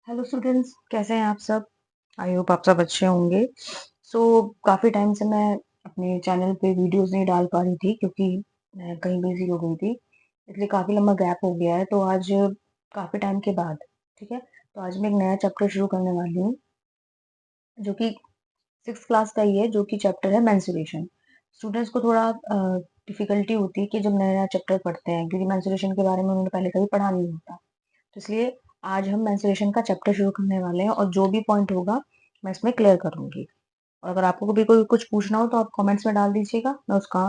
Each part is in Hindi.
हेलो स्टूडेंट्स, कैसे हैं आप सब। आई होप आप सब अच्छे होंगे। सो काफ़ी टाइम से मैं अपने चैनल पे वीडियोस नहीं डाल पा रही थी क्योंकि मैं कहीं बिजी हो गई थी, इसलिए काफ़ी लंबा गैप हो गया है। तो आज काफ़ी टाइम के बाद, ठीक है, तो आज मैं एक नया चैप्टर शुरू करने वाली हूँ जो कि सिक्स क्लास का ही है, जो कि चैप्टर है मेंस्ट्रुएशन। स्टूडेंट्स को थोड़ा डिफिकल्टी होती है कि जब नया नया चैप्टर पढ़ते हैं, क्योंकि मेंस्ट्रुएशन के बारे में उन्होंने पहले कभी पढ़ा नहीं होता। तो इसलिए आज हम मेंस्ट्रुएशन का चैप्टर शुरू करने वाले हैं और जो भी पॉइंट होगा मैं इसमें क्लियर करूंगी। और अगर आपको कभी कोई कुछ पूछना हो तो आप कमेंट्स में डाल दीजिएगा, मैं उसका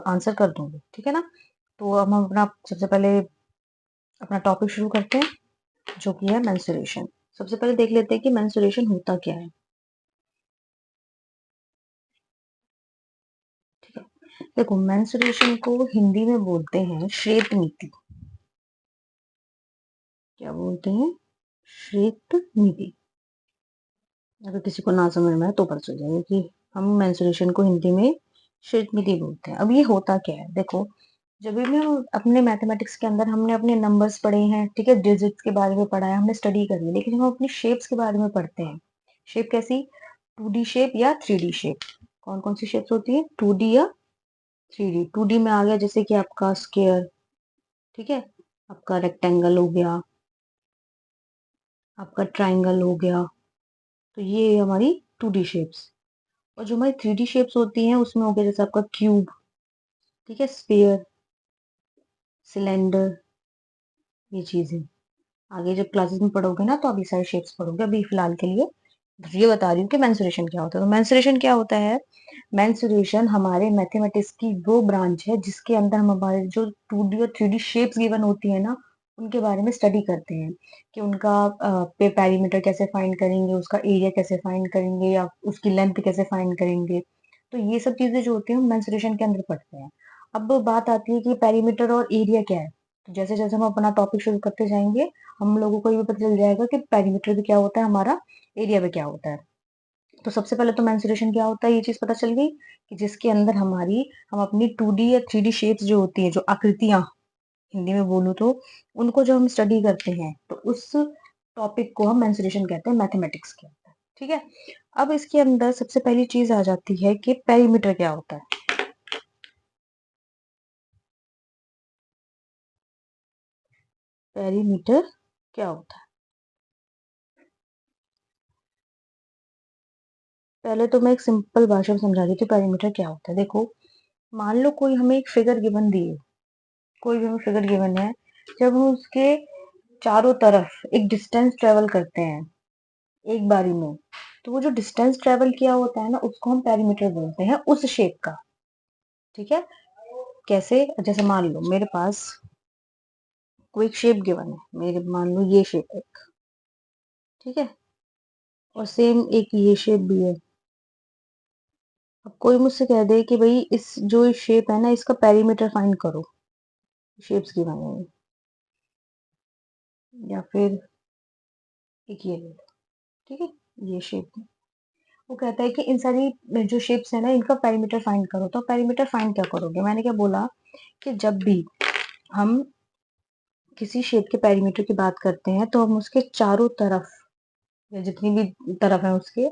आंसर कर दूंगी, ठीक है ना। तो अब हम अपना सबसे पहले अपना टॉपिक शुरू करते हैं, जो कि है मेंस्ट्रुएशन। सबसे पहले देख लेते हैं कि मेंस्ट्रुएशन होता क्या है। ठीक है, देखो, मेंस्ट्रुएशन को हिंदी में बोलते हैं श्वेत नीति। क्या बोलते हैं? श्वेत नीति। अगर किसी को ना समझ में आए तो पता चल जाएगा कि हम मेंस्ट्रुएशन को हिंदी में श्वेतमिति बोलते हैं। अब ये होता क्या है, देखो, जब भी हम अपने मैथमेटिक्स के अंदर हमने अपने नंबर्स पढ़े हैं, ठीक है, डिजिट्स के बारे में पढ़ा है, हमने स्टडी करी है, लेकिन हम अपनी शेप्स के बारे में पढ़ते हैं। शेप कैसी? 2D शेप या 3D शेप। कौन कौन सी शेप्स होती है? 2D या 3D। 2D में आ गया जैसे कि आपका स्क्वायर, ठीक है, आपका रेक्टेंगल हो गया, आपका ट्राइंगल हो गया। तो ये हमारी 2D शेप्स। और जो हमारी 3D शेप्स होती हैं उसमें हो गया जैसे आपका क्यूब, ठीक है, स्फीयर, सिलेंडर, ये चीजें। आगे जब क्लासेस में पढ़ोगे ना तो आप ये सारे शेप्स पढ़ोगे। अभी फिलहाल के लिए बस ये बता रही हूँ कि मेंसुरेशन क्या होता है। तो मेंसुरेशन क्या होता है? मेंसुरेशन हमारे मैथमेटिक्स की वो ब्रांच है जिसके अंदर हम हमारे जो 2D और 3D शेप्स गिवन होती है ना, उनके बारे में स्टडी करते हैं कि उनका पेरीमीटर कैसे फाइंड करेंगे, उसका एरिया कैसे फाइंड करेंगे, या उसकी लेंथ कैसे फाइंड करेंगे। तो ये सब चीजें जो होती है हम मेंसुरेशन के अंदर पढ़ते हैं। अब बात आती है कि पेरीमीटर और एरिया क्या है। तो जैसे जैसे हम अपना टॉपिक शुरू करते जाएंगे, हम लोगों को ये भी पता चल जाएगा कि पेरीमीटर भी क्या होता है हमारा, एरिया भी क्या होता है। तो सबसे पहले तो मेंसुरेशन क्या होता है ये चीज पता चल गई, कि जिसके अंदर हम अपनी 2D या 3D शेप्स जो होती है, जो आकृतियां हिंदी में बोलूँ तो, उनको जब हम स्टडी करते हैं तो उस टॉपिक को हम मेंसुरेशन कहते हैं, मैथमेटिक्स के अंदर, ठीक है। अब इसके अंदर सबसे पहली चीज आ जाती है कि पेरीमीटर क्या होता है। पेरीमीटर क्या होता है? पहले तो मैं एक सिंपल भाषा में समझा देती हूँ पेरीमीटर क्या होता है। देखो, मान लो कोई हमें एक फिगर गिवन दी है, कोई भी हमें फिगर गिवन है, जब हम उसके चारों तरफ एक डिस्टेंस ट्रेवल करते हैं एक बारी में, तो वो जो डिस्टेंस ट्रेवल किया होता है ना, उसको हम पेरीमीटर बोलते हैं, उस शेप का, ठीक है। कैसे? जैसे मान लो मेरे पास कोई एक शेप गिवन है, मेरे मान लो ये शेप है, ठीक है, और सेम एक ये शेप भी है। अब कोई मुझसे कह दे कि भाई इस जो शेप है ना, इसका पेरीमीटर फाइंड करो, शेप्स गिवन है, या फिर एक ये ले लो, ठीक है, ये शेप। वो कहता है कि इन सारी जो शेप्स है ना, इनका पेरीमीटर फाइंड करो। तो पेरीमीटर फाइंड क्या करोगे? मैंने क्या बोला कि जब भी हम किसी शेप के पेरीमीटर की बात करते हैं तो हम उसके चारों तरफ, या जितनी भी तरफ है उसके,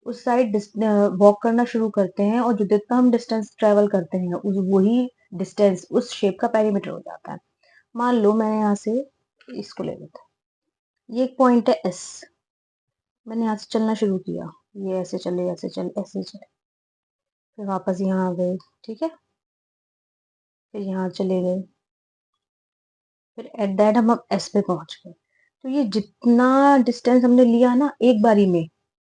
उस साइड वॉक करना शुरू करते हैं, और जो जितना हम डिस्टेंस ट्रेवल करते हैं उस वही डिस्टेंस उस शेप का पेरीमीटर हो जाता है। मान लो मैंने यहाँ से इसको ले लेता हूँ, ये एक पॉइंट है एस, मैंने यहाँ से चलना शुरू किया, ये ऐसे चले, ऐसे चले, ऐसे चले, फिर वापस यहाँ आ गए, ठीक है, फिर यहाँ चले गए, फिर एट दैट हम अब एस पे पहुंच गए। तो ये जितना डिस्टेंस हमने लिया ना एक बारी में,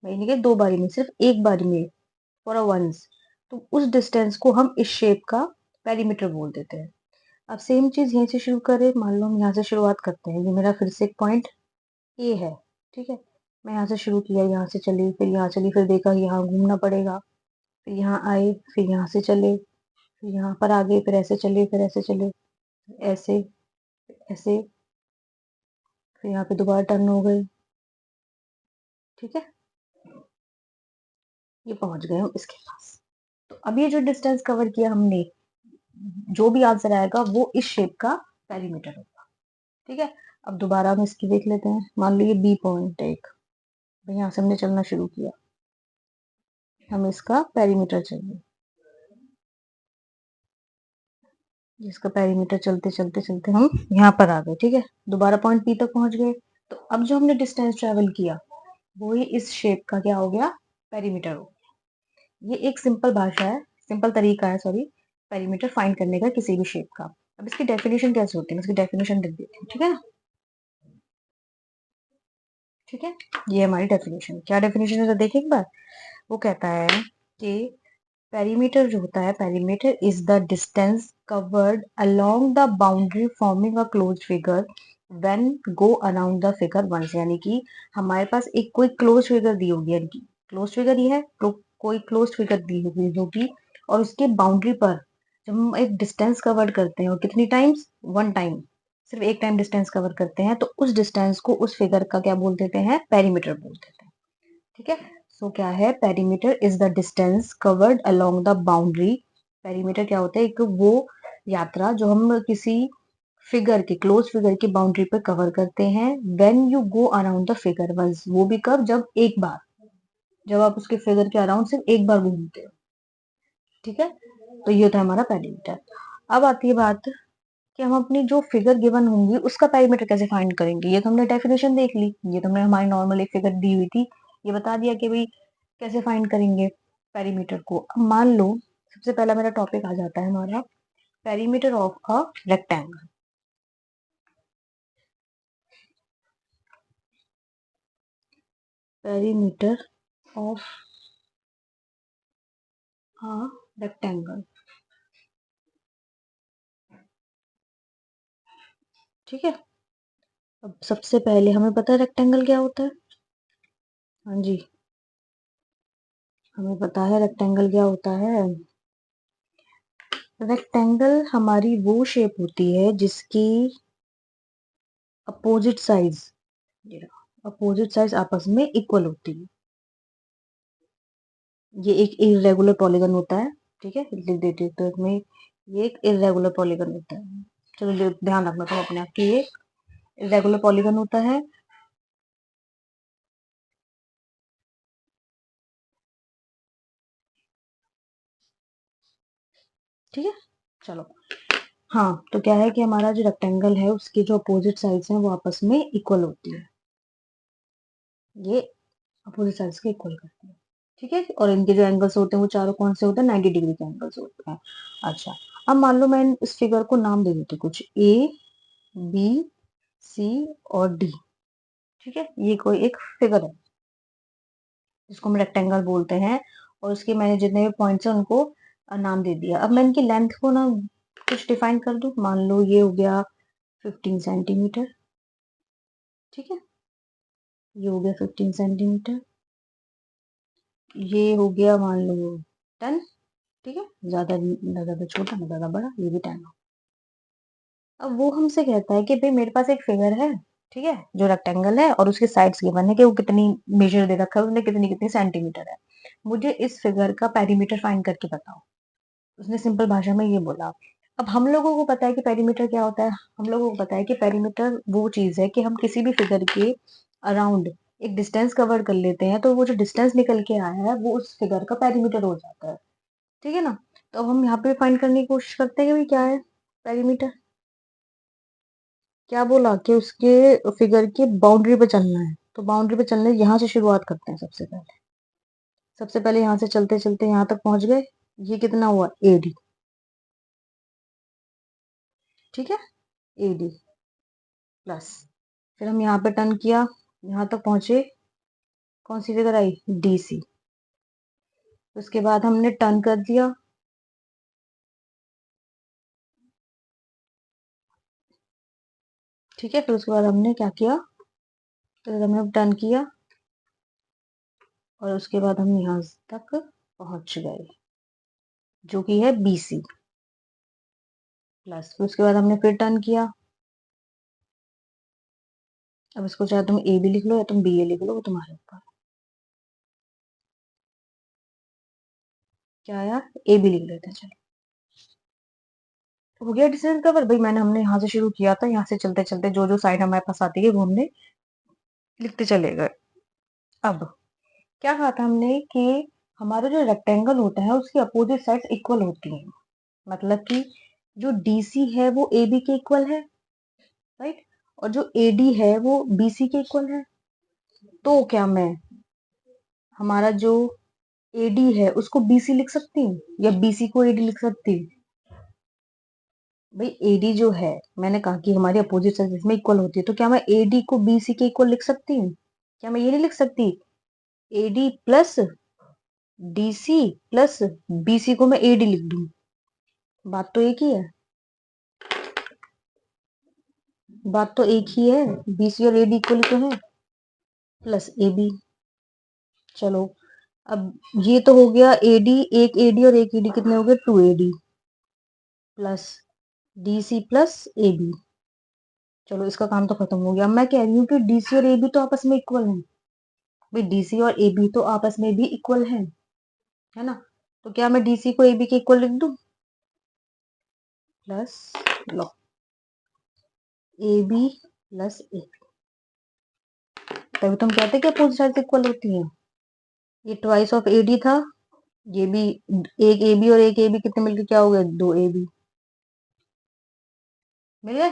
मैं नहीं कह दो बारी में, सिर्फ एक बारी में, फॉर अ वंस, तो उस डिस्टेंस को हम इस शेप का पेरीमीटर बोल देते हैं। अब सेम चीज यहीं से शुरू करें, मान लो हम यहाँ से शुरुआत करते हैं, ये मेरा फिर से एक पॉइंट ए है, ठीक है, मैं यहाँ से शुरू किया, यहाँ से चली, फिर यहाँ चली, फिर देखा यहाँ घूमना पड़ेगा, फिर यहाँ आए, फिर यहाँ से चले, फिर यहाँ पर आ गए, फिर ऐसे चले, फिर ऐसे चले, ऐसे, ऐसे, फिर यहाँ पे दोबारा टर्न हो गए, ठीक है, ये पहुंच गए हम इसके पास। तो अब ये जो डिस्टेंस कवर किया हमने, जो भी आंसर आएगा वो इस शेप का पेरीमीटर होगा, ठीक है। अब दोबारा हम इसकी देख लेते हैं। मान लो ये बी पॉइंट है एक, भाई यहाँ से हमने चलना शुरू किया, हमें इसका पेरीमीटर चाहिए, जिसका पेरीमीटर चलते चलते चलते हम यहाँ पर आ गए। ठीक है, दोबारा पॉइंट पी तक पहुंच गए। तो अब जो हमने डिस्टेंस ट्रेवल किया वो ही इस शेप का क्या हो गया, पेरीमीटर हो गया। ये एक सिंपल भाषा है, सिंपल तरीका है सॉरी, पेरीमीटर फाइंड करने का किसी भी शेप का। अब इसकी डेफिनेशन कैसे होती है, मैं इसकी डेफिनेशन लिख देती हूँ। ठीक है ना, ठीक है, ये हमारी डेफिनेशन, क्या डेफिनेशन है तो देखिए एक बार। वो कहता है कि पेरीमीटर जो होता है, perimeter is the distance covered along the boundary forming a closed figure when go around the figure once. यानी कि हमारे पास एक कोई क्लोज फिगर दी होगी, यानी कि क्लोज फिगर ये है तो कोई क्लोज फिगर दी होगी और उसके बाउंड्री पर जब हम एक डिस्टेंस कवर करते हैं, और कितनी टाइम्स, वन टाइम, सिर्फ एक टाइम डिस्टेंस कवर करते हैं, तो उस डिस्टेंस को उस फिगर का क्या बोल देते हैं, पेरीमीटर बोल देते हैं। ठीक है, सो क्या है, perimeter is the distance covered along the boundary. Perimeter क्या होता है, एक वो यात्रा जो हम किसी फिगर के, क्लोज फिगर की बाउंड्री पे कवर करते हैं। When you go around the figure once, वो भी कब, जब एक बार, जब आप उसके फिगर के अराउंड सिर्फ एक बार घूमते हो। ठीक है, तो ये होता है हमारा पेरीमीटर। अब आती है बात कि हम अपनी जो फिगर गिवन होंगी उसका पेरीमीटर कैसे फाइंड करेंगे। ये तो हमने डेफिनेशन देख ली, ये तो हमने हमारी नॉर्मल एक फिगर दी हुई थी, ये बता दिया कि भाई कैसे फाइंड करेंगे पेरीमीटर को। अब मान लो सबसे पहला मेरा टॉपिक आ जाता है हमारा perimeter of a rectangle. Perimeter of a rectangle, ठीक है। अब सबसे पहले हमें पता है रेक्टेंगल क्या होता है, हाँ जी, हमें पता है रेक्टेंगल क्या होता है। रेक्टेंगल हमारी वो शेप होती है जिसकी अपोजिट साइज, अपोजिट साइज आपस में इक्वल होती है। ये एक इरेगुलर पॉलीगन होता है, ठीक है, लिख देती हूँ तो इसमें ये एक इरेगुलर पॉलीगन होता है। चलो ध्यान रखना तुम अपने आप की, ये इरेगुलर पॉलीगन होता है। ठीक है, चलो, हाँ, तो क्या है कि हमारा जो रेक्टेंगल है उसकी जो अपोजिट साइड्स हैं वो आपस में इक्वल होती है, ये अपोजिट साइड्स के इक्वल करती है। ठीक है, और इनके जो एंगल्स होते हैं वो चारों कौन से होते हैं, 90 डिग्री के एंगल्स होते हैं। अच्छा, अब मान लो मैं इस फिगर को नाम दे देती हूँ कुछ, ए बी सी और डी। ठीक है, ये कोई एक फिगर है जिसको हम रेक्टेंगल बोलते हैं, और उसके मैंने जितने भी पॉइंट्स हैं उनको नाम दे दिया। अब मैं इनकी लेंथ को ना कुछ डिफाइन कर दूं, मान लो ये हो गया 15 सेंटीमीटर। ठीक है, ये हो गया 15 सेंटीमीटर, ये हो गया मान लो 10। ठीक है, ज्यादा ना ज्यादा छोटा ना ज्यादा बड़ा, ये भी 10। अब वो हमसे कहता है कि भाई मेरे पास एक फिगर है, ठीक है, जो रेक्टेंगल है और उसके साइड्स गिवन है कि वो कितनी मेजर दे रखा है उसने, कितनी कितनी सेंटीमीटर है। मुझे इस फिगर का पेरीमीटर फाइंड करके बताओ। उसने सिंपल भाषा में ये बोला। अब हम लोगों को पता है कि पेरीमीटर क्या होता है, हम लोगों को पता है कि पेरीमीटर वो चीज है कि हम किसी भी फिगर के अराउंड एक डिस्टेंस कवर कर लेते हैं, तो वो जो डिस्टेंस निकल के आया है वो उस फिगर का पेरीमीटर हो जाता है। ठीक है ना, तो अब हम यहाँ पे फाइंड करने की कोशिश करते हैं कि भाई क्या है पेरीमीटर। क्या बोला कि उसके फिगर के बाउंड्री पे चलना है, तो बाउंड्री पे चलने यहाँ से शुरुआत करते हैं। सबसे पहले यहाँ से चलते चलते यहाँ तक पहुंच गए, ये कितना हुआ, एडी। ठीक है, एडी प्लस, फिर हम यहाँ पे टर्न किया, यहाँ तक पहुंचे, कौन सी फिगर आई, डीसी। उसके बाद हमने टर्न कर दिया, ठीक है, फिर उसके बाद हमने क्या किया, फिर हमने टर्न किया और उसके बाद हम यहाँ तक पहुंच गए जो कि है बीसी प्लस। फिर उसके बाद हमने फिर टर्न किया, अब इसको चाहे तुम ए भी लिख लो या तुम बी ए लिख लो, वो तुम्हारे ऊपर। क्या आया, ए बी लिख लेते हैं चलो। हो गया डिस्टेंस कवर भाई। हमने यहाँ से शुरू किया था, यहाँ से चलते चलते जो जो साइड हमारे पास आती है वो हमने लिखते चले गए। अब क्या कहा था हमने कि हमारा जो रेक्टेंगल होता है उसकी अपोजिट साइड्स इक्वल होती हैं। मतलब कि जो डीसी है वो एबी के इक्वल है, राइट, और जो एडी है वो बीसी के इक्वल है। तो क्या मैं हमारा जो एडी है उसको बीसी लिख सकती हूँ या बीसी को एडी लिख सकती हूँ? भाई एडी जो है, मैंने कहा कि हमारी अपोजिट साइड में इक्वल होती है, तो क्या मैं एडी को बीसी के इक्वल लिख सकती हूँ? क्या मैं ये नहीं लिख सकती AD plus DC plus BC को मैं एडी लिख दूं? बात तो एक ही है, बात तो एक ही है, बीसी और एडी इक्वल तो है, प्लस एबी। चलो, अब ये तो हो गया एडी, एक एडी और एक एडी कितने हो गए, 2AD plus DC plus AB. चलो इसका काम तो खत्म हो गया। मैं कह रही हूँ कि डीसी और एबी तो आपस में इक्वल हैं। भाई डीसी और एबी तो आपस में भी इक्वल है ना? तो क्या मैं डीसी को एबी के इक्वल लिख दूं? प्लस लो एबी प्लस ए, तभी तुम कहते कि अपोजिट साइड इक्वल होती हैं। ये ट्वाइस ऑफ एडी था, ये भी एक एबी और एक एबी कितने मिलके क्या हो गए, 2AB मिल गए।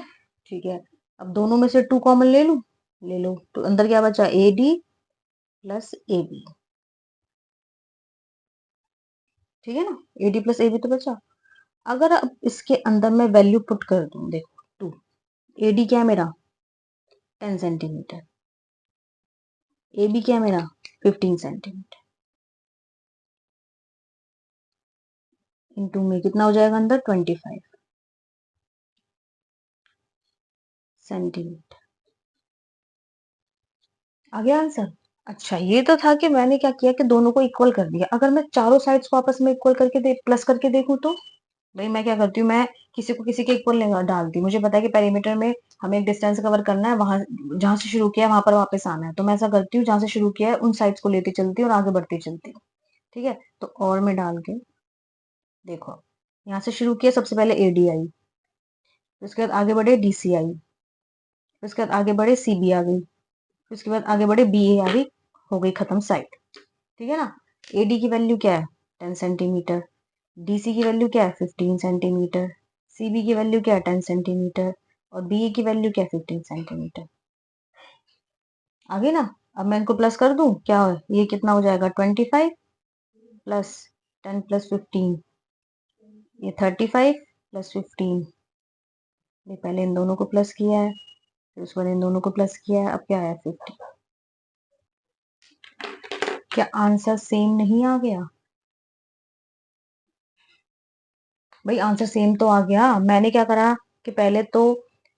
ठीक है, अब दोनों में से 2 कॉमन ले लूं, ले लो, तो अंदर क्या बचा, एडी प्लस एबी। ठीक है ना, एडी प्लस एबी तो बचा। अगर अब इसके अंदर मैं वैल्यू पुट कर दूं, देखो 2, एडी क्या है मेरा 10 सेंटीमीटर, एबी क्या है मेरा 15 सेंटीमीटर, इनटू में कितना हो जाएगा अंदर 25 सेंटीमीटर। आ गया आंसर? अच्छा, ये तो था कि मैंने क्या किया कि दोनों को इक्वल कर दिया। अगर मैं चारों साइड्स को आपस में इक्वल करके प्लस करके देखूं तो भाई मैं क्या करती हूँ, मैं किसी को किसी के इक्वल नहीं डालती। मुझे पता है कि पेरीमीटर में हमें एक डिस्टेंस कवर करना है, वहां जहां से शुरू किया है वहां पर वापस आना है। तो मैं ऐसा करती हूँ, जहां से शुरू किया है उन साइड्स को लेती चलती हूँ और आगे बढ़ती चलती हूँ। ठीक है, तो और में डाल के देखो, यहाँ से शुरू किया, सबसे पहले एडी आई, उसके बाद आगे बढ़े डीसी आई, उसके बाद आगे बढ़े सीबी आ गई, उसके बाद आगे बढ़े बीए आ गई, हो गई खत्म साइड। ठीक है ना, एडी की वैल्यू क्या है 10 सेंटीमीटर, डीसी की वैल्यू क्या है 15 सेंटीमीटर, सीबी की वैल्यू क्या है 10 सेंटीमीटर, और बीए की वैल्यू क्या है 15 सेंटीमीटर। आगे ना, अब मैं इनको प्लस कर दूं, क्या हो, ये कितना हो जाएगा 25 प्लस 10 प्लस 15, ये 35 प्लस 15। ये पहले इन दोनों को प्लस किया है, फिर उसके बाद इन दोनों को प्लस किया है, अब क्या है 50। क्या आंसर सेम नहीं आ गया? भाई आंसर सेम तो आ गया। मैंने क्या करा कि पहले तो,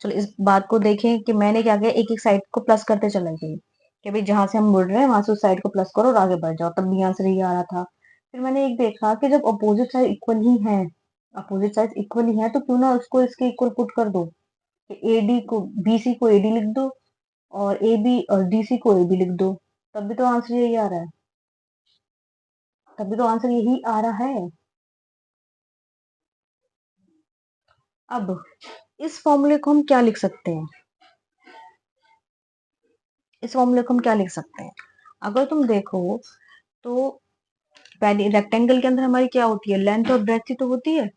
चलो इस बात को देखें कि मैंने क्या किया, एक एक साइड को प्लस करते चला गई कि भाई जहां से हम मुड़ रहे हैं वहां से उस साइड को प्लस करो और आगे बढ़ जाओ, तब भी आंसर ही आ रहा था। फिर मैंने एक देखा कि जब अपोजिट साइड इक्वल ही है, अपोजिट साइड इक्वल ही है, तो क्यों ना उसको इसके इक्वल पुट कर दो, कि एडी को बीसी को एडी लिख दो और एबी और डीसी को एबी लिख दो, तब भी तो आंसर यही आ रहा है, तब भी तो आंसर यही आ रहा है। अब इस फॉर्मूले को हम क्या लिख सकते हैं, इस फॉर्मूले को हम क्या लिख सकते हैं? अगर तुम देखो तो पहले रेक्टेंगल के अंदर हमारी क्या होती है, लेंथ और ब्रेथ ही तो होती है।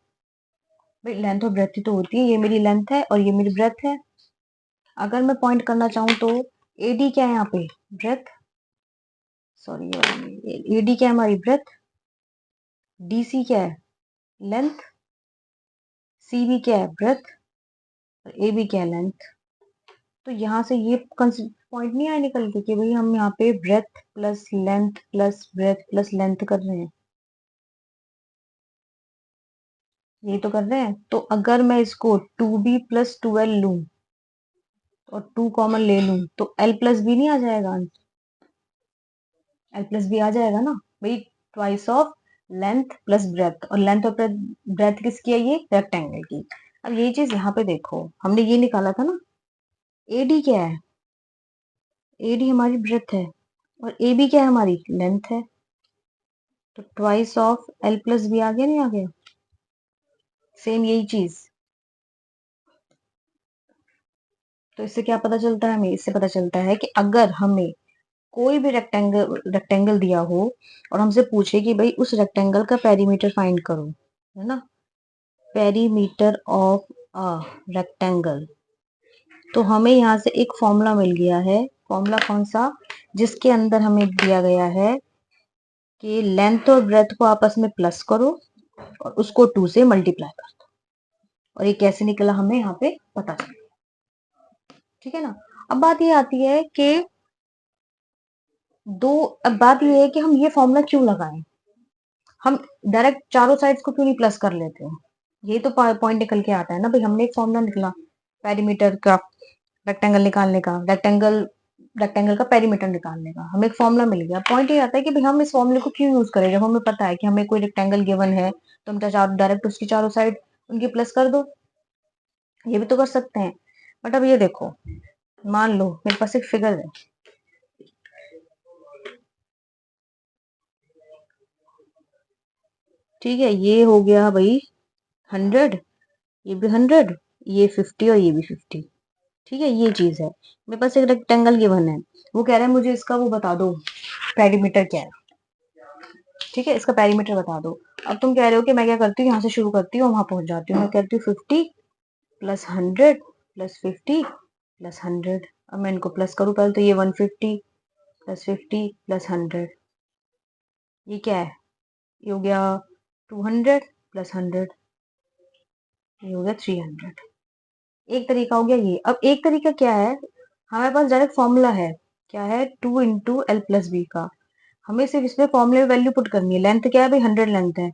भाई लेंथ और ब्रेथ ही तो होती है, ये मेरी लेंथ है और ये मेरी ब्रेथ है। अगर मैं पॉइंट करना चाहूँ तो एडी क्या है यहाँ पे, ब्रेथ, सॉरी एडी क्या है हमारी ब्रेथ, डीसी क्या है लेंथ, सीबी क्या है ब्रेथ, और एबी क्या है लेंथ। तो यहाँ से ये पॉइंट नहीं आया निकल के कि भाई हम यहाँ पे breadth plus length plus breadth plus length कर रहे हैं, यही तो कर रहे हैं। तो अगर मैं इसको 2B प्लस 2L लूं और 2 कॉमन ले लूं तो L प्लस बी नहीं आ जाएगा, एल प्लस बी आ जाएगा ना भाई, twice of length plus breath, और लेंथ और ब्रेथ किसकी है, ये रेक्टेंगल की। अब यही चीज यहाँ पे देखो, हमने ये निकाला था ना, एडी क्या है, एडी हमारी ब्रेथ है और एबी क्या है हमारी लेंथ है, तो twice of L plus B आ गया, नहीं आ गया, सेम यही चीज। तो इससे क्या पता चलता है हमें? इससे पता चलता है कि अगर हमें कोई भी रेक्टेंगल दिया हो और हमसे पूछे कि भाई उस रेक्टेंगल का पेरीमीटर फाइंड करो, है ना, पेरीमीटर ऑफ अ रेक्टेंगल, तो हमें यहाँ से एक फॉर्मूला मिल गया है। फॉर्मूला कौन सा? जिसके अंदर हमें दिया गया है कि लेंथ और ब्रेथ को आपस में प्लस करो और उसको 2 से मल्टीप्लाई कर दो, और ये कैसे निकला हमें यहाँ पे पता चला। ठीक है ना। अब बात ये आती है कि अब बात ये है कि हम ये फॉर्मूला क्यों लगाएं? हम डायरेक्ट चारों साइड्स को क्यों नहीं प्लस कर लेते हैं? यही तो पॉइंट निकल के आता है ना भाई। हमने एक फॉर्मूला निकला पेरीमीटर का, रेक्टेंगल निकालने का, रेक्टेंगल का पेरीमीटर निकालने का, हमें एक फॉर्मूला मिल गया। पॉइंट ये आता है कि भाई हम इस फॉर्मूले को क्यों यूज करें? जब हमें पता है कि हमें कोई रेक्टेंगल गिवन है तो हम डायरेक्ट उसकी चारों साइड उनकी प्लस कर दो, ये भी तो कर सकते हैं। बट अब ये देखो, मान लो मेरे पास एक फिगर है, ठीक है, ये हो गया भाई 100, ये भी 100, ये 50 और ये भी 50। ठीक है, ये चीज है। मेरे पास एक रेक्टेंगल गिवन है, वो कह रहा है मुझे इसका वो बता दो, पेरीमीटर क्या है। ठीक है, इसका पेरीमीटर बता दो। अब तुम कह रहे हो कि मैं क्या करती हूँ, यहाँ से शुरू करती हूँ वहां पहुंच जाती हूँ। मैं कहती हूँ 50 प्लस 100 प्लस 50 प्लस 100। अब मैं इनको प्लस करूँ, पहले तो ये 150 प्लस 50 प्लस 100, ये क्या है? ये हो गया 200 प्लस 100, ये हो गया 300। एक तरीका हो गया ये। अब एक तरीका क्या है, हमारे पास डायरेक्ट फॉर्मूला है, क्या है, 2 × L + B का। हमें सिर्फ इसमें फॉर्मूले में वैल्यू पुट करनी है। लेंथ क्या है भाई? 100 लेंथ है।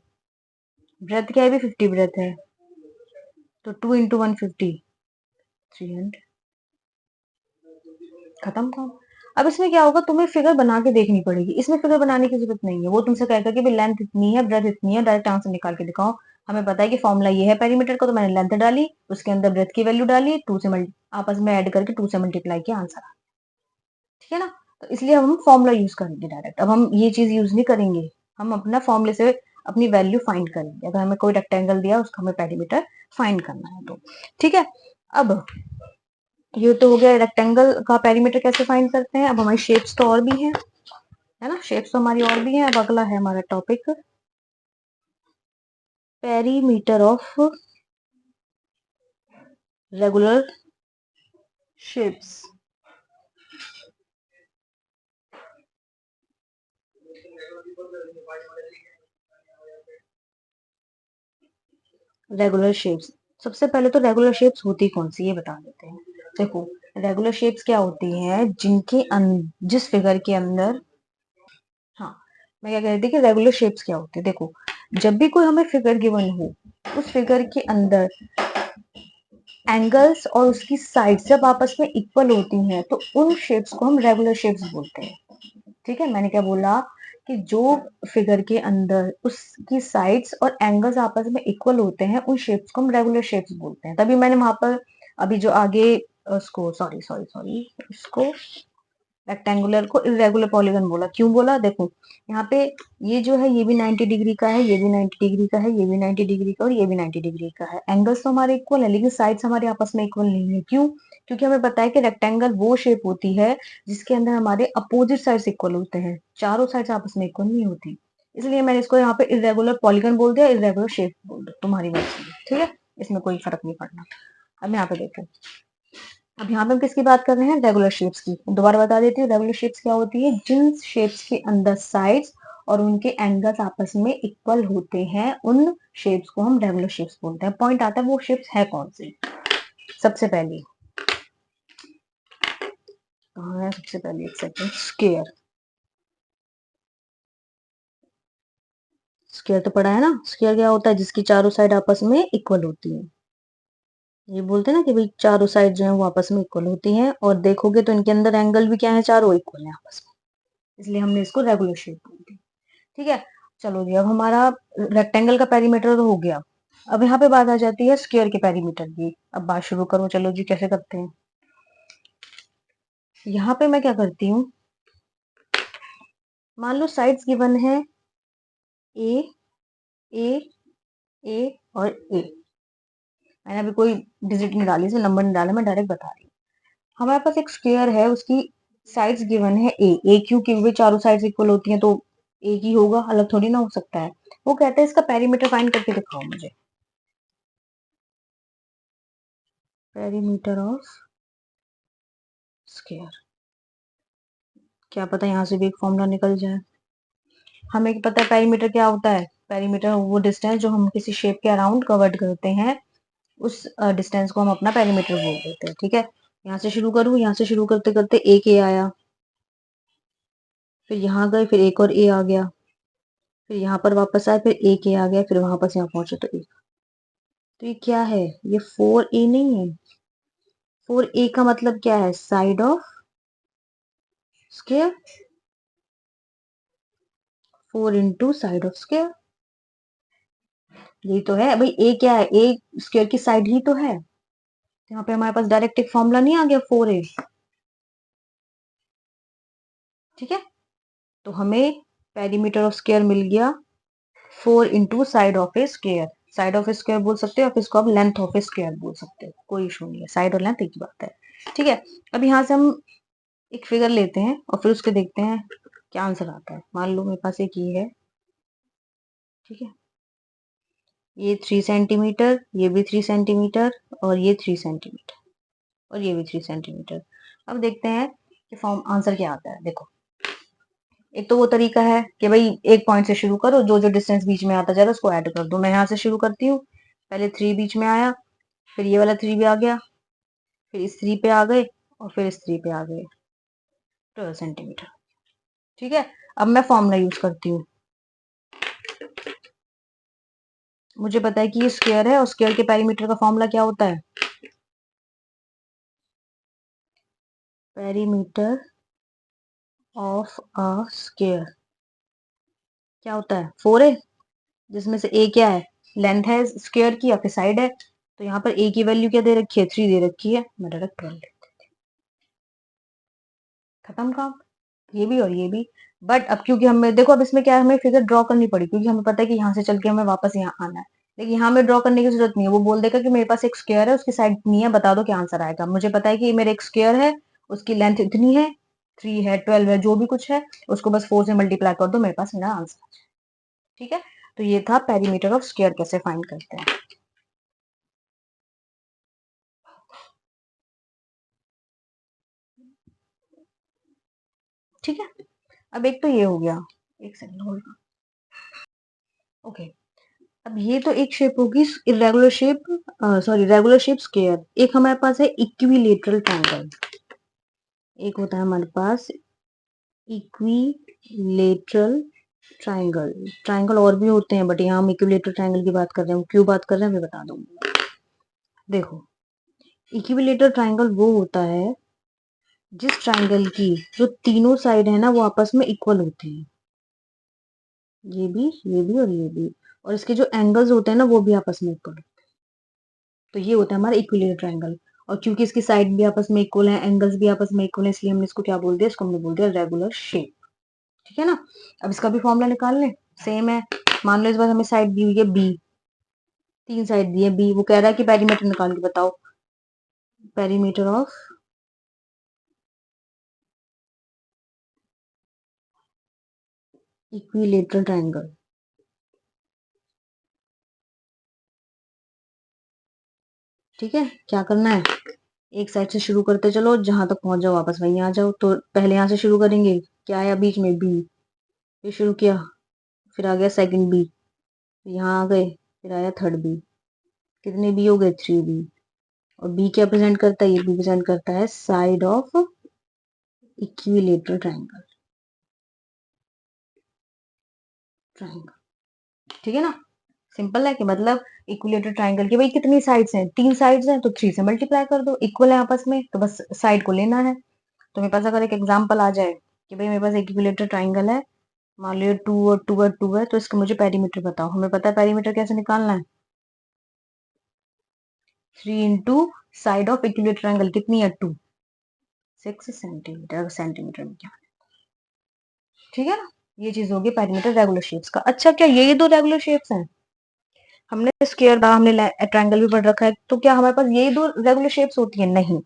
ब्रेथ क्या है भाई? 50 ब्रेथ है। तो 2 × 150, 300, खत्म काम। अब इसमें क्या होगा, तुम्हें फिगर बना के देखनी पड़ेगी। इसमें फिगर बनाने की जरूरत नहीं है। वो तुमसे कहेगा कि भाई लेंथ इतनी है, ब्रेथ इतनी है, डायरेक्ट आंसर निकाल के दिखाओ। हमें पता है कि फॉर्मूला ये है पेरीमीटर का, तो मैंने लेंथ डाली, उसके अंदर ब्रेथ की वैल्यू डाली, आपस में ऐड करके 2 से मल्टीप्लाई किया, आंसर आ। ठीक है ना। तो इसलिए हम फॉर्मूला यूज करेंगे डायरेक्ट। अब हम ये चीज यूज नहीं करेंगे, हम अपना फॉर्मूले से अपनी वैल्यू फाइंड करेंगे। अगर हमें कोई रेक्टेंगल दिया उसका हमें पेरीमीटर फाइंड करना है तो। ठीक है। अब ये तो हो गया रेक्टेंगल का पेरीमीटर कैसे फाइंड करते हैं। अब हमारी शेप्स तो और भी हैं, है ना, शेप्स तो हमारी और भी हैं। अब अगला है हमारा topic, perimeter of regular shapes. Regular shapes, सबसे पहले तो रेगुलर शेप्स होती कौन सी ये बता देते हैं। देखो, रेगुलर शेप्स क्या होती हैं, जिस फिगर के अंदर, हाँ, मैं क्या कह रही थी कि रेगुलर शेप्स क्या होती है। देखो, जब भी कोई हमें फिगर गिवन हो, उस फिगर के अंदर एंगल्स और उसकी साइड्स जब आपस में इक्वल होती हैं तो उन शेप्स को हम रेगुलर शेप्स बोलते हैं। ठीक है, मैंने क्या बोला कि जो फिगर के अंदर उसकी साइड्स और एंगल्स आपस में इक्वल होते हैं उन शेप्स को हम रेगुलर शेप्स बोलते हैं। तभी मैंने वहां पर अभी जो आगे उसको, सॉरी सॉरी सॉरी, उसको रेक्टेंगुलर को इरेगुलर पॉलीगन बोला। क्यों बोला? देखो, यहाँ पे ये जो है ये भी 90 डिग्री का है, ये भी 90 डिग्री का है, ये भी 90 डिग्री का और ये भी 90 डिग्री का है। एंगल्स तो हमारे इक्वल है, लेकिन साइड्स हमारे आपस में इक्वल नहीं है। क्यों? क्योंकि हमें पता है कि रेक्टेंगल वो शेप होती है जिसके अंदर हमारे अपोजिट साइड्स इक्वल होते हैं, चारों साइड्स आपस में इक्वल नहीं होती। इसलिए मैंने इसको यहाँ पे इरेगुलर पॉलीगन बोल दिया, इरेगुलर शेप बोल दो, तुम्हारी मर्जी है। ठीक है, इसमें कोई फर्क नहीं पड़ना। अब यहाँ पे देखो, अब यहाँ पे हम किसकी बात कर रहे हैं? रेगुलर शेप्स की। दोबारा बता देती हूँ, रेगुलर शेप्स क्या होती है? जिन शेप्स के अंदर साइड्स और उनके एंगल्स आपस में इक्वल होते हैं उन शेप्स को हम रेगुलर शेप्स बोलते हैं। पॉइंट आता है वो शेप्स है कौन सी। सबसे पहली कहाँ है? सबसे पहले एक सेकंड, स्क्वायर। स्क्वायर तो पढ़ा है ना। स्क्वायर क्या होता है? जिसकी चारों साइड आपस में इक्वल होती है। ये बोलते हैं ना कि भाई चारों साइड जो है वो आपस में इक्वल होती हैं, और देखोगे तो इनके अंदर एंगल भी क्या है, चारों इक्वल है आपस में, इसलिए हमने इसको रेगुलर शेप बोलते हैं। ठीक है, चलो जी, अब हमारा रेक्टेंगल का पेरीमीटर तो हो गया। अब यहाँ पे बात आ जाती है स्क्वायर के पेरीमीटर की। अब बात शुरू करो, चलो जी, कैसे करते हैं। यहाँ पे मैं क्या करती हूँ, मान लो साइड्स गिवन है ए, ए, ए और ए। मैंने अभी कोई डिजिट नहीं डाली, इसमें नंबर नहीं डाला, मैं डायरेक्ट बता रही हूँ। हमारे पास एक स्क्वायर है, उसकी साइड्स गिवन है ए क्यू की भी चारों साइड्स इक्वल होती हैं, तो एक ही होगा, अलग थोड़ी ना हो सकता है। वो कहता है इसका पेरीमीटर फाइंड करके दिखाओ मुझे। पेरीमीटर ऑफ स्क्वायर, क्या पता यहाँ से भी एक फॉर्मूला निकल जाए। हमें पता है पेरीमीटर क्या होता है। पेरीमीटर वो डिस्टेंस जो हम किसी शेप के अराउंड कवर्ड करते हैं, उस डिस्टेंस को हम अपना पेरीमीटर बोल देते हैं। ठीक है, यहाँ से शुरू करूँ, यहाँ से शुरू करते करते एक ए आया, फिर यहाँ गए, फिर एक और ए आ गया, फिर यहाँ पर वापस आए, फिर एक ए आ गया, फिर वापस यहाँ पहुंचे तो एक। तो ये क्या है, ये 4a नहीं है। 4a का मतलब क्या है, side of square, 4 into side of square. यही तो है भाई, ए क्या है, ए स्क्वायर की साइड ही तो है। यहाँ पे हमारे पास डायरेक्ट एक फॉर्मूला नहीं आ गया 4a। ठीक है, तो हमें पेरीमीटर ऑफ स्क्वायर मिल गया 4 into side of A square. Side of A square बोल सकते हो, आप इसको आप लेंथ ऑफ ए स्क्वायर बोल सकते हो, कोई इशू नहीं है, साइड और लेंथ एक ही बात है। ठीक है, अब यहाँ से हम एक फिगर लेते हैं और फिर उसके देखते हैं क्या आंसर आता है। मान लो मेरे पास एक ये है, ठीक है, ये 3 सेंटीमीटर, ये भी 3 सेंटीमीटर, और ये 3 सेंटीमीटर, और ये भी 3 सेंटीमीटर। अब देखते हैं कि फॉर्म आंसर क्या आता है। देखो, एक तो वो तरीका है कि भाई एक पॉइंट से शुरू करो, जो जो डिस्टेंस बीच में आता जाएगा उसको ऐड कर दो। मैं यहाँ से शुरू करती हूँ, पहले 3 बीच में आया, फिर ये वाला 3 भी आ गया, फिर इस 3 पे आ गए, और फिर इस 3 पे आ गए, 12 सेंटीमीटर। ठीक है, अब मैं फॉर्मूला यूज करती हूँ। मुझे पता है कि ये स्क्वायर है, और स्क्वायर के पेरीमीटर का फॉर्मूला क्या होता है, पेरीमीटर ऑफ अ स्क्वायर क्या होता है, 4a, जिसमें से a क्या है, लेंथ है स्क्वायर की या फिर साइड है। तो यहाँ पर a की वैल्यू क्या दे रखी है, 3 दे रखी है, मैं डायरेक्ट 12 खत्म काम, ये भी और ये भी। बट अब क्योंकि हमें देखो, अब इसमें क्या है, हमें फिगर ड्रॉ करनी पड़ी, क्योंकि हमें पता है कि यहाँ से चल के हमें वापस यहाँ आना है। लेकिन यहाँ में ड्रॉ करने की जरूरत नहीं है, वो बोल देगा कि मेरे पास एक स्क्वायर है, उसकी साइड इतनी है, बता दो क्या आंसर आएगा। मुझे पता है कि ये मेरे एक स्क्वायर है, उसकी लेंथ इतनी है, 3 है, 12 है, जो भी कुछ है, उसको बस 4 से मल्टीप्लाई कर दो, मेरे पास मेरा आंसर आ जाए। ठीक है, तो ये था पेरीमीटर ऑफ स्क्वायर कैसे फाइंड करते हैं। ठीक है, अब एक तो ये हो गया, एक सेकंड होल्ड। ओके, अब ये तो एक शेप होगी irregular shape, sorry regular shape square. एक हमारे पास है इक्विलेटरल ट्रायंगल, एक होता है हमारे पास इक्विलेटरल ट्रायंगल। ट्रायंगल और भी होते हैं, बट यहाँ हम इक्विलेटरल ट्रायंगल की बात कर रहे हैं। क्यों बात कर रहे हैं मैं बता दूंगी। देखो, इक्विलेटरल ट्रायंगल वो होता है जिस ट्रायंगल की जो तीनों साइड है ना, वो आपस में इक्वल होती है, ये भी, ये भी और ये भी, और इसके जो एंगल्स होते हैं ना, वो भी आपस में इक्वल। तो ये होता है हमारा इक्विलेटरल ट्रायंगल। और क्योंकि इसकी साइड भी आपस में इक्वल है, एंगल्स भी आपस में इक्वल है, इसलिए हमने इसको क्या बोल दिया, इसको हमने बोल दिया रेगुलर शेप। ठीक है ना, अब इसका भी फॉर्मूला निकाल लें, सेम है। मान लो इस बार हमें साइड दी हुई है बी, 3 साइड दी है बी, वो कह रहा है कि पेरीमीटर निकाल के बताओ, पेरीमीटर ऑफ इक्विलेटरल ट्रायंगल। ठीक है, क्या करना है, एक साइड से शुरू करते चलो, जहां तक पहुंच जाओ वापस वहीं आ जाओ। तो पहले यहाँ से शुरू करेंगे, क्या आया बीच में, बी, फिर शुरू किया, फिर आ गया सेकंड बी, यहाँ आ गए, फिर आया थर्ड बी, कितने बी हो गए, 3 बी। और बी क्या प्रेजेंट करता है, ये बी प्रेजेंट करता है side of equilateral triangle. Triangle, ठीक है ना, सिंपल है कि मतलब इक्विलेटरल ट्रायंगल की भाई कितनी साइड्स हैं, 3 साइड्स हैं, तो 3 से मल्टीप्लाई कर दो, इक्वल है आपस में, तो बस साइड को लेना है। तो मेरे पास अगर एक एग्जांपल आ जाए कि भाई मेरे पास एक इक्विलेटरल ट्रायंगल है, मान लो 2 और 2 और 2 है, तो इसका मुझे पेरीमीटर बताओ। हमें पता है पेरीमीटर कैसे निकालना है, 3 into side of equilateral triangle कितनी है, 2, 6 सेंटीमीटर, सेंटीमीटर में क्या। ठीक है ना, ये चीज होगी पेरीमीटर रेगुलर शेप्स का। अच्छा, क्या ये दो रेगुलर शेप्स हैं, हमने स्क्वायर हमने ट्रायंगल भी पढ़ रखा है, तो क्या हमारे पास यही दो रेगुलर शेप्स होती है, नहीं।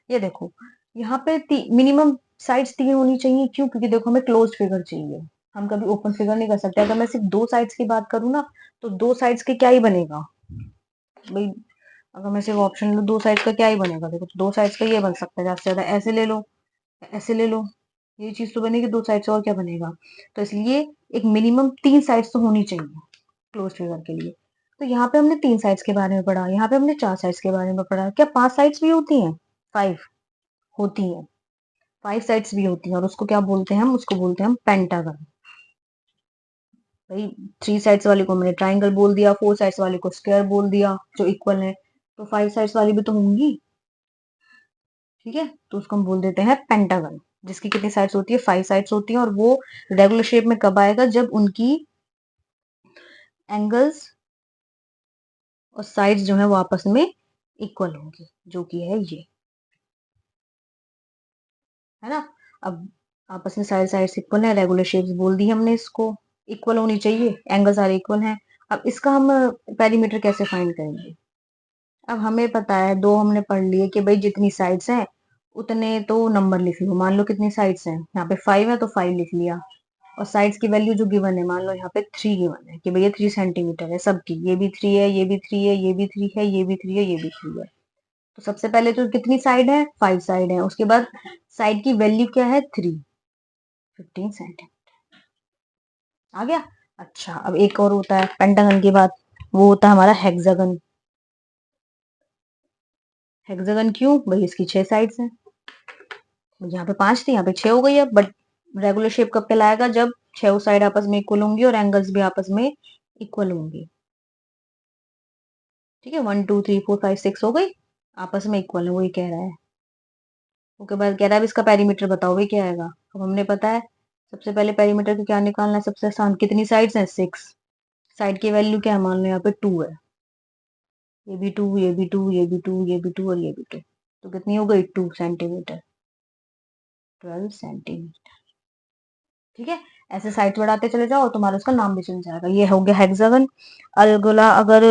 ये देखो यहाँ पे मिनिमम साइड्स 3 होनी चाहिए। क्यों? क्योंकि देखो हमें क्लोज्ड फिगर चाहिए, हम कभी ओपन फिगर नहीं कर सकते। अगर मैं सिर्फ 2 साइड्स की बात करूँ ना, तो 2 साइड्स के क्या ही बनेगा भाई। अगर मैं सिर्फ ऑप्शन लूँ 2 साइड्स का क्या ही बनेगा, देखो तो 2 साइड्स का ये बन सकता है ज्यादा से ज्यादा, ऐसे ले लो, ऐसे ले लो, ये चीज तो बनेगी 2 साइड से, और क्या बनेगा। तो इसलिए एक मिनिमम 3 साइड्स तो होनी चाहिए क्लोज फिगर के लिए। तो यहाँ पे हमने 3 साइड्स के बारे में पढ़ा, यहाँ पे हमने 4 साइड्स के बारे में पढ़ा। क्या 5 साइड्स भी होती हैं? 5 होती हैं, 5 साइड्स भी होती हैं, और उसको क्या बोलते हैं हम? उसको बोलते हैं हम पेंटागन। भाई 3 साइड्स वाले को मैंने ट्राइंगल बोल दिया, 4 साइड्स वाले को स्क्वायर बोल दिया जो इक्वल है, तो 5 साइड्स वाली भी तो होंगी। ठीक है, तो उसको हम बोल देते हैं पेंटागन, जिसकी कितनी साइड्स होती है? 5 साइड्स होती हैं। और वो रेगुलर शेप में कब आएगा? जब उनकी एंगल्स और साइड्स जो है वो आपस में इक्वल होंगी, जो कि है ये, है ना। अब आपस में साइड साइड्स इक्वल है, रेगुलर शेप्स बोल दी हमने इसको, इक्वल होनी चाहिए, एंगल सारे इक्वल हैं। अब इसका हम पेरीमीटर कैसे फाइंड करेंगे? अब हमें पता है, दो हमने पढ़ लिए कि भाई जितनी साइड्स हैं उतने तो नंबर लिख लो। मान लो कितनी साइड्स हैं, यहाँ पे 5 है तो 5 लिख लिया। और साइड्स की वैल्यू जो गिवन है, मान लो यहाँ पे 3 गिवन है कि भैया 3 सेंटीमीटर है सबकी, ये भी 3 है, ये भी 3 है, ये भी 3 है, ये भी 3 है, ये भी 3 है। तो सबसे पहले तो कितनी साइड है? 5 साइड है। उसके बाद साइड की वैल्यू क्या है? 3, 15 सेंटीमीटर। आ गया। अच्छा, अब एक और होता है पेंटागन की बात, वो होता है हमारा हेक्सागन। हेक्सागन क्यों? भाई इसकी 6 साइड्स हैं, यहाँ पे 5 थी, यहाँ पे 6 हो गई है। बट रेगुलर शेप कब कहलाएगा? जब 6 साइड आपस में इक्वल होंगी और एंगल्स भी आपस में इक्वल होंगी। ठीक है, 1 2 3 4 5 6 हो गई, आपस में इक्वल है, वही कह रहा है। उसके बाद कह रहा है अब इसका पेरीमीटर बताओ, भाई क्या आएगा। अब हमने पता है सबसे पहले पेरीमीटर को क्या निकालना है, सबसे आसान। कितनी साइड्स हैं? 6। साइड की वैल्यू क्या है? मान लो यहाँ पे 2 है, ये भी 2, ये भी 2, ये भी 2, ये भी 2 और ये भी 2, तो कितनी हो गई? 2 सेंटीमीटर, 12 सेंटीमीटर। ठीक है, ऐसे साइड बढ़ाते चले जाओ, तुम्हारा उसका नाम भी चल जाएगा। ये हो गया हेक्सागन। अगला, अगर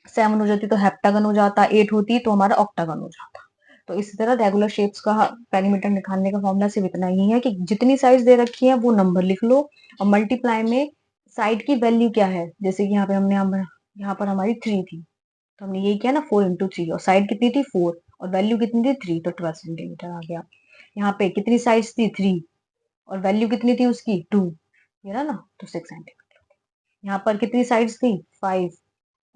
7 हो जाती तो हेप्टागन हो जाता, 8 होती तो हमारा ऑक्टागन हो जाता। तो इसी तरह रेगुलर शेप्स का पेरीमीटर निकालने का फॉर्मूला सिर्फ इतना ही है कि जितनी साइड्स दे रखी है वो नंबर लिख लो, और मल्टीप्लाई में साइड की वैल्यू क्या है। जैसे कि यहाँ पे यहाँ पर हमारी 3 थी, तो हमने यही किया ना, 4 इंटू 3, और साइड कितनी थी? 4, और वैल्यू कितनी थी? 3, तो 12 सेंटीमीटर आ गया। यहाँ पे कितनी साइड्स थी? 3, और वैल्यू कितनी थी उसकी? 2, ये रहा ना, तो 6 सेंटीमीटर। यहाँ पर कितनी साइड्स थी? 5,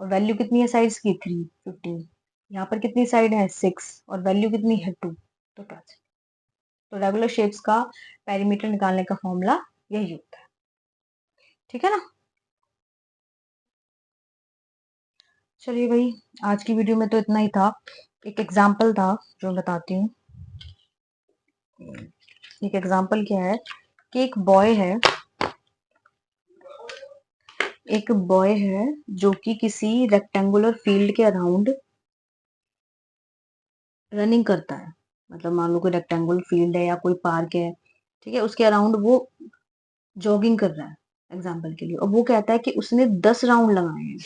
और वैल्यू कितनी है साइड्स की? 3, 15। यहाँ पर कितनी साइड है? 6, और वैल्यू कितनी है? 2, तो 12। तो रेगुलर शेप्स का पेरीमीटर निकालने का फॉर्मूला यही होता है। ठीक है ना। चलिए भाई, आज की वीडियो में तो इतना ही था। एक एग्जाम्पल था जो मैं बताती हूँ। एक एग्जाम्पल क्या है कि एक बॉय है जो कि किसी रेक्टेंगुलर फील्ड के अराउंड रनिंग करता है। मतलब मान लो कोई रेक्टेंगुलर फील्ड है या कोई पार्क है, ठीक है, उसके अराउंड वो जॉगिंग कर रहा है एग्जाम्पल के लिए, और वो कहता है कि उसने 10 राउंड लगाए हैं।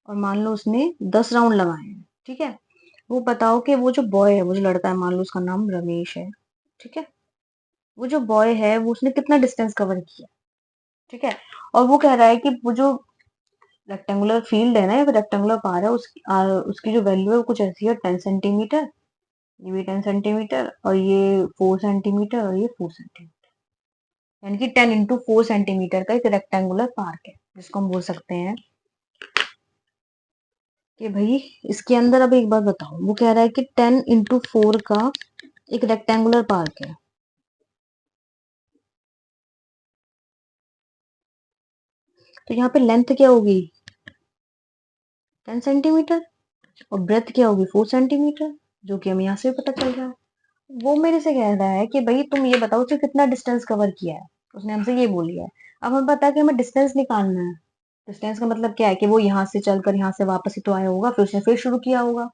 और मान लो उसने 10 राउंड लगाए हैं, ठीक है। वो बताओ कि वो जो बॉय है, वो जो लड़का है, मान लो उसका नाम रमेश है, ठीक है। वो जो बॉय है वो उसने कितना डिस्टेंस कवर किया, ठीक है। और वो कह रहा है कि वो जो रेक्टेंगुलर फील्ड है ना, या रेक्टेंगुलर पार है, उसकी जो वैल्यू है वो कुछ ऐसी है, 10 सेंटीमीटर, ये भी 10 सेंटीमीटर, और ये 4 सेंटीमीटर, और ये 4 सेंटीमीटर। यानी कि 10 इंटू 4 सेंटीमीटर का एक रेक्टेंगुलर पार्क है, जिसको हम बोल सकते हैं कि भाई इसके अंदर। अब एक बात बताओ, वो कह रहा है कि 10 इंटू 4 का एक रेक्टेंगुलर पार्क है, तो यहाँ पे लेंथ क्या होगी? 10 सेंटीमीटर, और ब्रेथ क्या होगी? 4 सेंटीमीटर, जो कि हमें यहाँ से भी पता चल रहा है। वो मेरे से कह रहा है कि भाई तुम ये बताओ कि कितना डिस्टेंस कवर किया है। उसने हमसे ये बोल लिया है। अब हमें पता है कि हमें डिस्टेंस निकालना है। डिस्टेंस का मतलब क्या है कि वो यहाँ से चलकर यहाँ से वापस ही तो आया होगा, फिर उसने फिर शुरू किया होगा,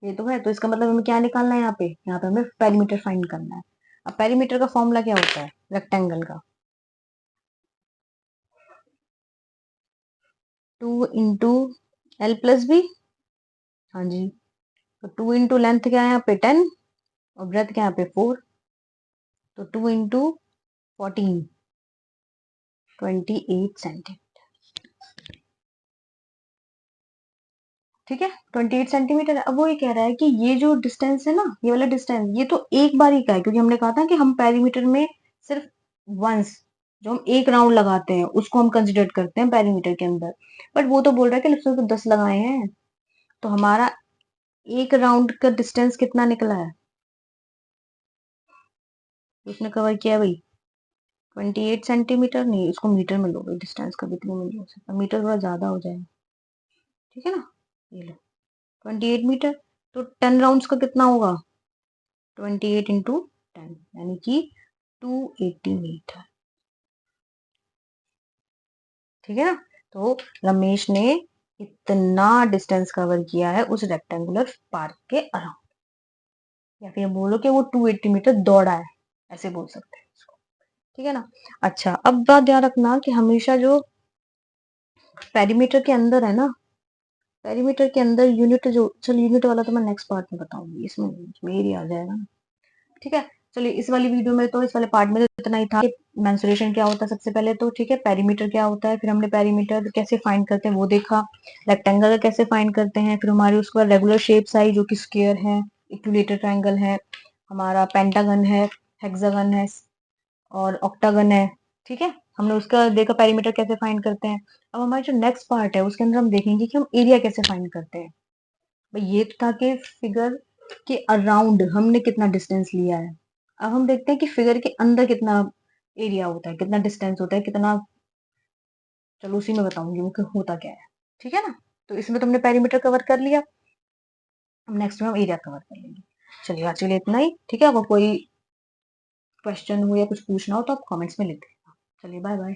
ये तो है। तो इसका मतलब हमें क्या निकालना है? यहाँ पे हमें पेरीमीटर फाइंड करना है। अब पेरीमीटर का फॉर्मूला क्या होता है रेक्टेंगल का? 2 इंटू L प्लस बी, हाँ जी, तो 2 इंटू लेंथ क्या है यहाँ पे 10 और ब्रेथ क्या है यहाँ पे 4, तो 2 इंटू 14 28 सेंटीमीटर। ठीक है, 28 सेंटीमीटर। अब वो ये कह रहा है कि ये जो डिस्टेंस है ना, ये वाला डिस्टेंस, ये तो एक बार ही का है, क्योंकि हमने कहा था कि हम पेरीमीटर में सिर्फ वंस, जो हम एक राउंड लगाते हैं उसको हम कंसिडर करते हैं पेरीमीटर के अंदर। बट वो तो बोल रहा है कि उसने तो 10 लगाए हैं, तो हमारा एक राउंड का डिस्टेंस कितना निकला है, उसने कवर किया है भाई 28 सेंटीमीटर। नहीं, इसको मीटर में लो भाई, डिस्टेंस का कितने में नहीं हो सकता, मीटर थोड़ा ज्यादा हो जाएगा। ठीक है ना, ये लो 28 मीटर, तो 10 राउंड्स का कितना होगा 28 इंटू 10, यानी कि 280 मीटर। ठीक है ना, तो रमेश ने इतना डिस्टेंस कवर किया है उस रेक्टेंगुलर पार्क के अराउंड, या फिर बोलो कि वो 280 मीटर दौड़ा है, ऐसे बोल सकते हैं इसको। ठीक है ना। अच्छा, अब बात ध्यान रखना कि हमेशा जो पेरीमीटर के अंदर है ना, पेरीमीटर के अंदर यूनिट जो, चल यूनिट वाला तो मैं नेक्स्ट पार्ट में बताऊंगी, इसमें एरिया आ जाएगा ना। ठीक है, चलिए इस वाली वीडियो में तो, इस वाले पार्ट में तो इतना ही था कि मेंसुरेशन क्या होता है सबसे पहले तो, ठीक है, पेरीमीटर क्या होता है, फिर हमने पेरीमीटर कैसे फाइंड करते हैं वो देखा, रेक्टेंगल कैसे फाइंड करते हैं, फिर हमारी उसके बाद रेगुलर शेप्स आई जो कि स्क्वायर है, इक्विलेटरल ट्रायंगल है, हमारा पेंटागन है, हेक्सागन है और ऑक्टागन है। ठीक है, हमने उसका देखा पेरीमीटर कैसे फाइंड करते हैं। अब हमारा जो नेक्स्ट पार्ट है उसके अंदर हम देखेंगे कि हम एरिया कैसे फाइंड करते हैं। भाई ये तो था कि फिगर के अराउंड हमने कितना डिस्टेंस लिया है, अब हम देखते हैं कि फिगर के अंदर कितना एरिया होता है, कितना डिस्टेंस होता है, कितना, चलो उसी में बताऊंगी वो कि होता क्या है। ठीक है ना, तो इसमें तुमने पेरीमीटर कवर कर लिया, अब नेक्स्ट में हम एरिया कवर कर लेंगे। चलिए आज के लिए इतना ही। ठीक है, अगर कोई क्वेश्चन हो या कुछ पूछना हो तो आप कमेंट्स में लिख देना। चलिए बाय बाय।